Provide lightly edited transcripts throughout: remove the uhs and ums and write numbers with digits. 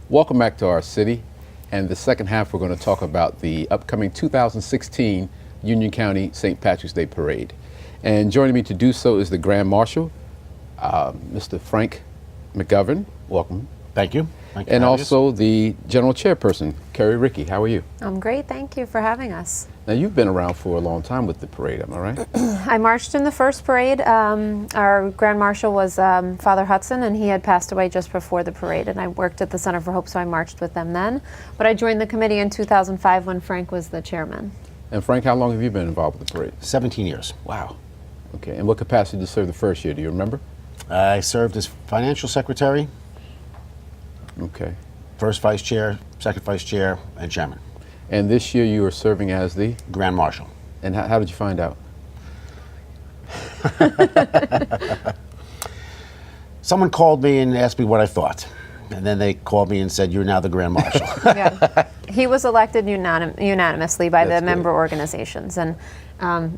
Welcome back to our city. And the second half, we're going to talk about the upcoming 2016 Union County St. Patrick's Day Parade. And joining me to do so is the Grand Marshal, Mr. Frank McGovern. Welcome. Thank you. Thank you. And also the General Chairperson, Carrie Rickey. How are you? I'm great. Thank you for having us. Now, you've been around for a long time with the parade, am I right? I marched in the first parade. Our Grand Marshal was Father Hudson, and he had passed away just before the parade. And I worked at the Center for Hope, so I marched with them then. But I joined the committee in 2005 when Frank was the chairman. And Frank, how long have you been involved with the parade? 17 years. Wow. Okay. And what capacity did you serve the first year? Do you remember? I served as financial secretary, Okay. first vice chair, second vice chair, and chairman. And this year you are serving as the, Grand Marshal. and how did you find out? Someone called me and asked me what I thought. And then they called me and said, "You're now the Grand Marshal." Yeah. He was elected unanimously by That's the member organizations, and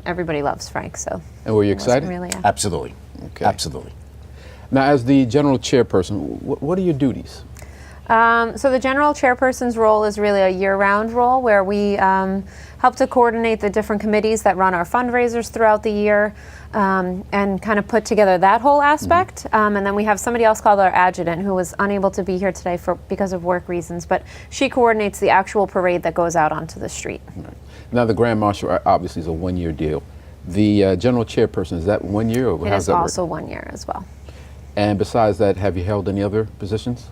everybody loves Frank. So. And were you it wasn't excited? Really, yeah. Absolutely. Okay. Absolutely. Now, as the General Chairperson, what are your duties? So the general chairperson's role is really a year-round role where we help to coordinate the different committees that run our fundraisers throughout the year and kind of put together that whole aspect. And then we have somebody else called our adjutant who was unable to be here today because of work reasons, but she coordinates the actual parade that goes out onto the street. Right. Now, the Grand Marshal obviously is a one-year deal. The General Chairperson, is that 1 year, or It how does is that work? also 1 year as well. And besides that, have you held any other positions?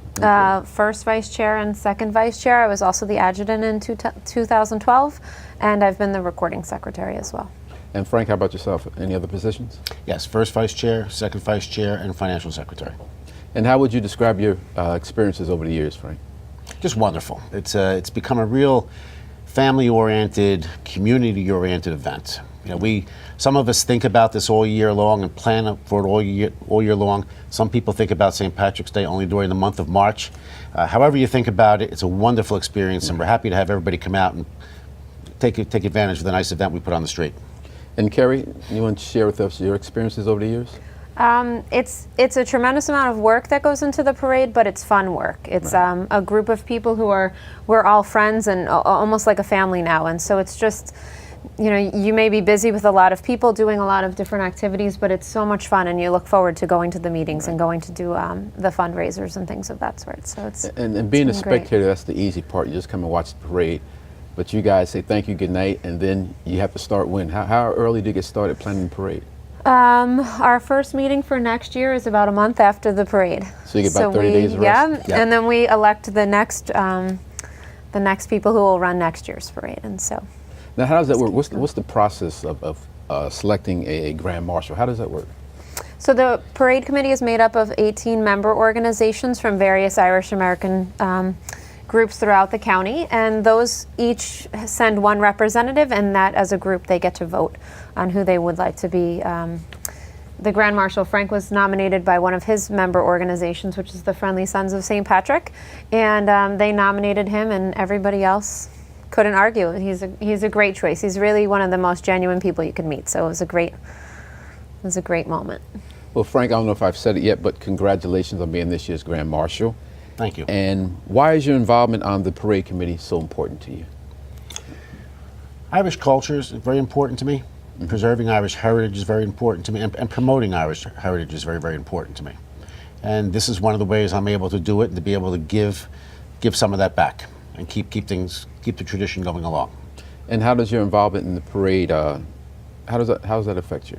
First vice chair and second vice chair. I was also the adjutant in 2012, and I've been the recording secretary as well. And Frank, how about yourself? Any other positions? Yes, first vice chair, second vice chair, and financial secretary. And how would you describe your experiences over the years, Frank? Just wonderful. It's become a real family-oriented, community-oriented event. You know, some of us think about this all year long and plan for it all year long. Some people think about St. Patrick's Day only during the month of March. However you think about it, it's a wonderful experience, and we're happy to have everybody come out and take advantage of the nice event we put on the street. And Carrie, you want to share with us your experiences over the years? It's a tremendous amount of work that goes into the parade, but it's fun work. It's Right. A group of people we're all friends and almost like a family now, and so it's just, you know, you may be busy with a lot of people doing a lot of different activities, but it's so much fun, and you look forward to going to the meetings and going to do the fundraisers and things of that sort. So it's And being a been great. spectator, that's the easy part. You just come and watch the parade. But you guys say thank you, good night, and then you have to start when? How early do you get started planning the parade? Our first meeting for next year is about a month after the parade. So you get about 30 days of rest? Yeah, and then we elect the next people who will run next year's parade, and so. Now, how does that work? What's the process of selecting a Grand Marshal? How does that work? So the parade committee is made up of 18 member organizations from various Irish American groups throughout the county, and those each send one representative, and that as a group they get to vote on who they would like to be the Grand Marshal. Frank was nominated by one of his member organizations, which is the Friendly Sons of St. Patrick, and they nominated him, and everybody else couldn't argue. He's a great choice. He's really one of the most genuine people you could meet, so it was a great moment. Well, Frank, I don't know if I've said it yet, but congratulations on being this year's Grand Marshal. Thank you. And why is your involvement on the parade committee so important to you? Irish culture is very important to me. Preserving Irish heritage is very important to me, and promoting Irish heritage is very, very important to me. And this is one of the ways I'm able to do it, and to be able to give some of that back and keep the tradition going along. And how does your involvement in the parade, how does that affect you?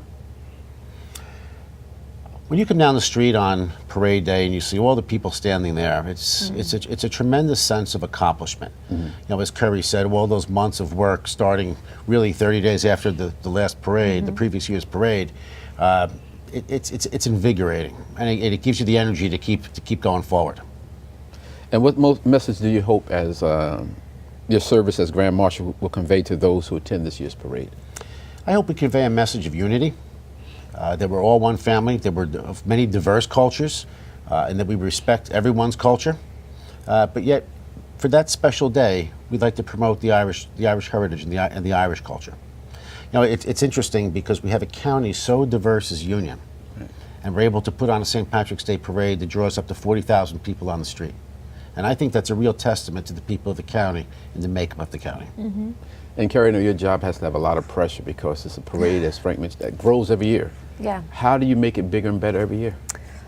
When you come down the street on parade day and you see all the people standing there, it's a tremendous sense of accomplishment. You know, as Curry said, all those months of work, starting really 30 days after the last parade, the previous year's parade, it's invigorating, and it gives you the energy to keep going forward. And what message do you hope as your service as Grand Marshal will convey to those who attend this year's parade? I hope we convey a message of unity. That we're all one family, that we're of many diverse cultures, and that we respect everyone's culture. But yet, for that special day, we'd like to promote the Irish heritage and the Irish culture. You know, it's interesting because we have a county so diverse as Union, and we're able to put on a St. Patrick's Day parade that draws up to 40,000 people on the street. And I think that's a real testament to the people of the county and the makeup of the county. And Carrie, I know your job has to have a lot of pressure because it's a parade, as Frank mentioned, that grows every year. Yeah. How do you make it bigger and better every year?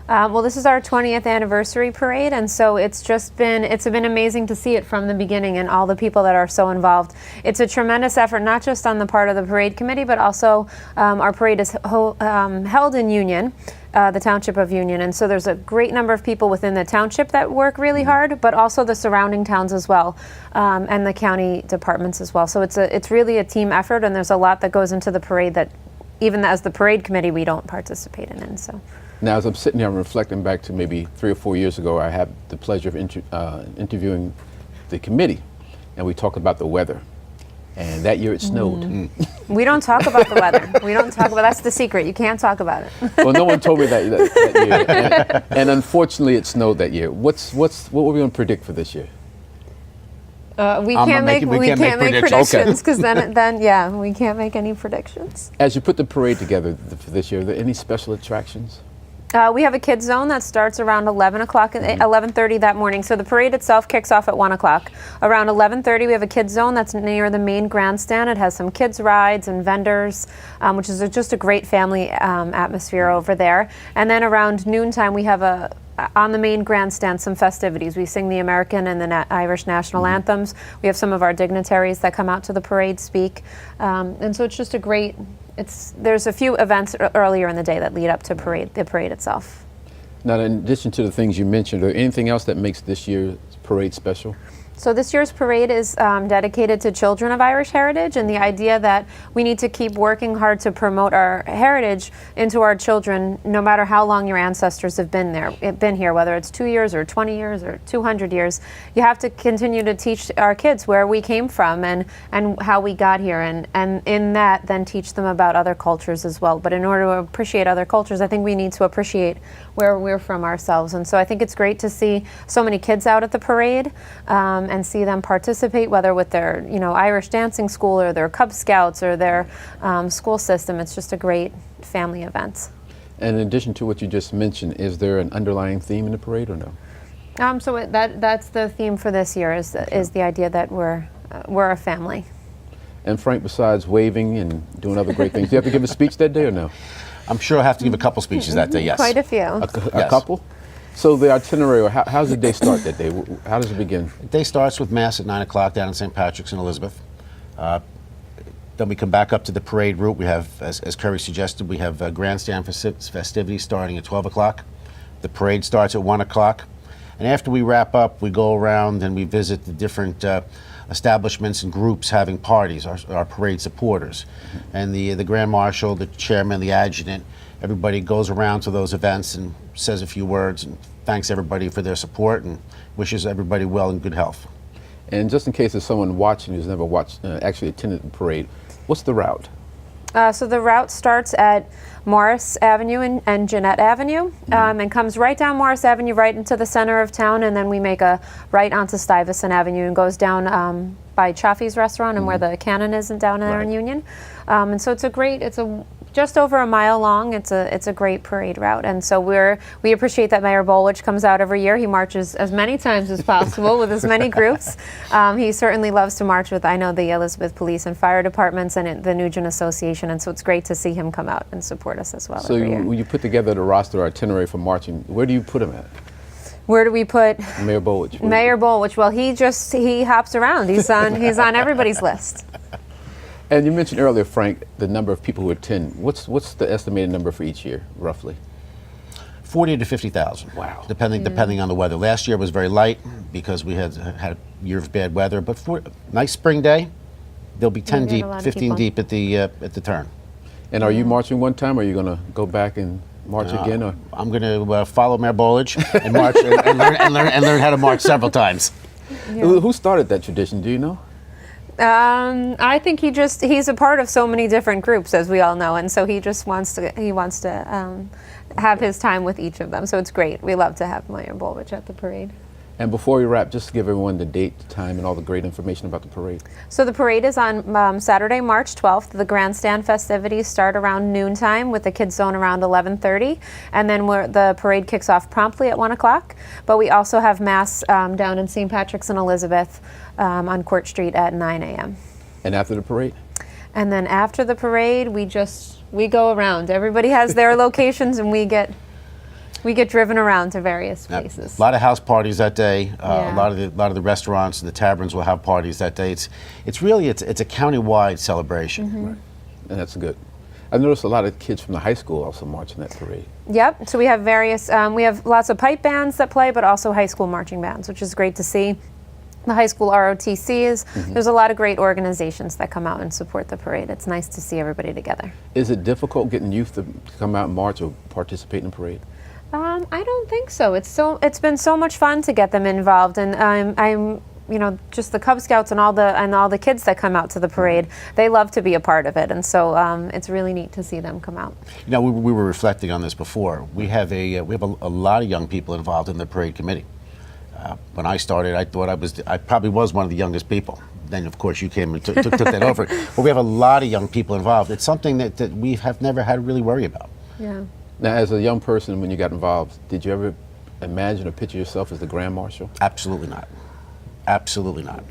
Well, this is our 20th anniversary parade, and so it's been amazing to see it from the beginning and all the people that are so involved. It's a tremendous effort, not just on the part of the parade committee, but also our parade is held in Union, the township of Union, and so there's a great number of people within the township that work really hard, but also the surrounding towns as well, and the county departments as well. So it's really a team effort, and there's a lot that goes into the parade that even as the parade committee we don't participate in. And so. Now, as I'm sitting here, I'm reflecting back to maybe 3 or 4 years ago. I had the pleasure of interviewing the committee, and we talked about the weather. And that year it snowed. We don't talk about the weather. We don't talk about, that's the secret. You can't talk about it. Well, no one told me that year. And unfortunately, it snowed that year. What were we going to predict for this year? We can't make predictions. predictions because then yeah, we can't make any predictions. As you put the parade together for this year, are there any special attractions? We have a kids zone that starts around 11 o'clock, 11:30 that morning. So the parade itself kicks off at 1 o'clock. Around 11:30, we have a kids zone that's near the main grandstand. It has some kids rides and vendors, which is just a great family atmosphere over there. And then around noontime, we have on the main grandstand some festivities. We sing the American and the Irish national anthems. We have some of our dignitaries that come out to the parade speak. And so it's just a great, there's a few events earlier in the day that lead up to the parade itself. Now, in addition to the things you mentioned, are there anything else that makes this year's parade special? So this year's parade is dedicated to children of Irish heritage, and the idea that we need to keep working hard to promote our heritage into our children, no matter how long your ancestors have been here, whether it's 2 years or 20 years or 200 years. You have to continue to teach our kids where we came from and how we got here, and in that then teach them about other cultures as well. But in order to appreciate other cultures, I think we need to appreciate where we're from ourselves. And so I think it's great to see so many kids out at the parade. And see them participate, whether with their Irish dancing school or their Cub Scouts or their school system. It's just a great family event. And in addition to what you just mentioned, is there an underlying theme in the parade or no? So that's the theme for this year is the idea that we're a family. And Frank, besides waving and doing other great things, do you have to give a speech that day or no? I'm sure I'll have to give a couple speeches that day, yes. Quite a few. A couple? So the itinerary, or how does the day start that day? How does it begin? The day starts with Mass at 9 o'clock down in St. Patrick's in Elizabeth. Then we come back up to the parade route. We have, as Curry suggested, we have grandstand festivities starting at 12 o'clock. The parade starts at 1 o'clock. And after we wrap up, we go around and we visit the different establishments and groups having parties, our parade supporters. And the Grand Marshal, the Chairman, the Adjutant, everybody goes around to those events and says a few words and thanks everybody for their support and wishes everybody well and good health. And just in case there's someone watching who's never actually attended the parade, what's the route? So the route starts at Morris Avenue and Jeanette Avenue and comes right down Morris Avenue right into the center of town, and then we make a right onto Stuyvesant Avenue and goes down by Chaffee's restaurant and where the Cannon is down there in Union. And so it's just over a mile long. It's a great parade route, and so we appreciate that Mayor Bolwich comes out every year. He marches as many times as possible with as many groups. He certainly loves to march with, I know, the Elizabeth Police and Fire Departments and the Nugent Association, and so it's great to see him come out and support us as well. So every year. when you put together the roster or itinerary for marching, where do you put him at? Where do we put Mayor Bolwich? Mayor Bolwich? Well, he hops around. He's on everybody's list. And you mentioned earlier, Frank, the number of people who attend. What's the estimated number for each year, roughly? 40 to 50,000. Wow. Depending on the weather. Last year was very light because we had a year of bad weather. But for a nice spring day, there'll be 10 deep, 15 deep at the turn. And are you marching one time, or are you going to go back and march again? Or? I'm going to follow Mayor Bolwich and march and learn how to march several times. Yeah. Who started that tradition? Do you know? I think he's a part of so many different groups, as we all know, and so he just wants to have his time with each of them. So it's great. We love to have Mayor Bolwich at the parade. And before we wrap, just to give everyone the date, the time, and all the great information about the parade. So the parade is on Saturday, March 12th. The grandstand festivities start around noontime with the kids zone around 11:30, and then the parade kicks off promptly at 1 o'clock. But we also have mass down in St. Patrick's and Elizabeth on Court Street at 9 a.m. And after the parade? And then after the parade, we go around. Everybody has their locations, and we get driven around to various places. A lot of house parties that day. Yeah. A lot of the restaurants and the taverns will have parties that day. It's really a county-wide celebration. Mm-hmm. And that's good. I've noticed a lot of kids from the high school also march in that parade. Yep. So we have various. We have lots of pipe bands that play, but also high school marching bands, which is great to see. The high school ROTCs. There's a lot of great organizations that come out and support the parade. It's nice to see everybody together. Is it difficult getting youth to come out and march or participate in the parade? I don't think so. It's been so much fun to get them involved, and I'm just the Cub Scouts and all the kids that come out to the parade. They love to be a part of it, and so it's really neat to see them come out. You know, we were reflecting on this before. We have a lot of young people involved in the parade committee. When I started, I thought I probably was one of the youngest people. Then, of course, you came and took that over. But we have a lot of young people involved. It's something that we have never had to really worry about. Yeah. Now, as a young person, when you got involved, did you ever imagine or picture yourself as the Grand Marshal? Absolutely not. Absolutely not.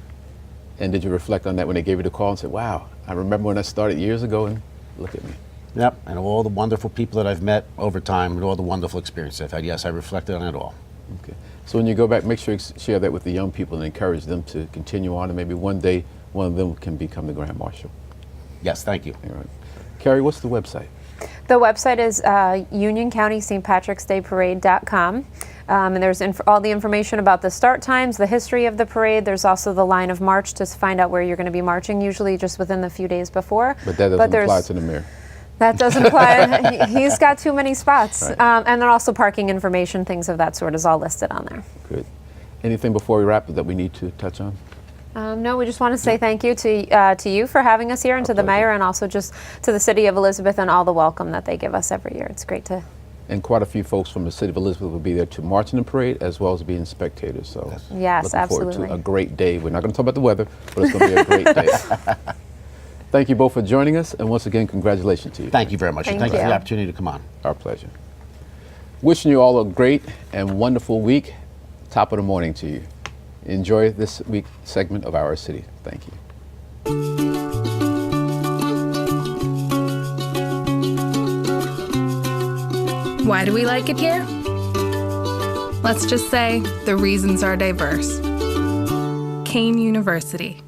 And did you reflect on that when they gave you the call and said, wow, I remember when I started years ago and look at me? Yep, and all the wonderful people that I've met over time and all the wonderful experiences I've had, yes, I reflected on it all. Okay. So when you go back, make sure you share that with the young people and encourage them to continue on, and maybe one day one of them can become the Grand Marshal. Yes, thank you. All right. Carrie, what's the website? The website is UnionCountySt.PatricksDayParade.com. And there's all the information about the start times, the history of the parade. There's also the line of march to find out where you're going to be marching, usually just within the few days before. But that doesn't apply to the mayor. That doesn't apply. He's got too many spots. Right. And then also parking information, things of that sort is all listed on there. Good. Anything before we wrap that we need to touch on? No, we just want to say thank you to you for having us here, and to the mayor, and also just to the city of Elizabeth and all the welcome that they give us every year. It's great to. And quite a few folks from the city of Elizabeth will be there to march in the parade as well as being spectators. So yes, looking absolutely. forward to a great day. We're not going to talk about the weather, but it's going to be a great day. Thank you both for joining us, and once again, congratulations to you. Thank you very much. Thank you you for the opportunity to come on. Our pleasure. Wishing you all a great and wonderful week. Top of the morning to you. Enjoy this week's segment of Our City. Thank you. Why do we like it here? Let's just say the reasons are diverse. Kean University.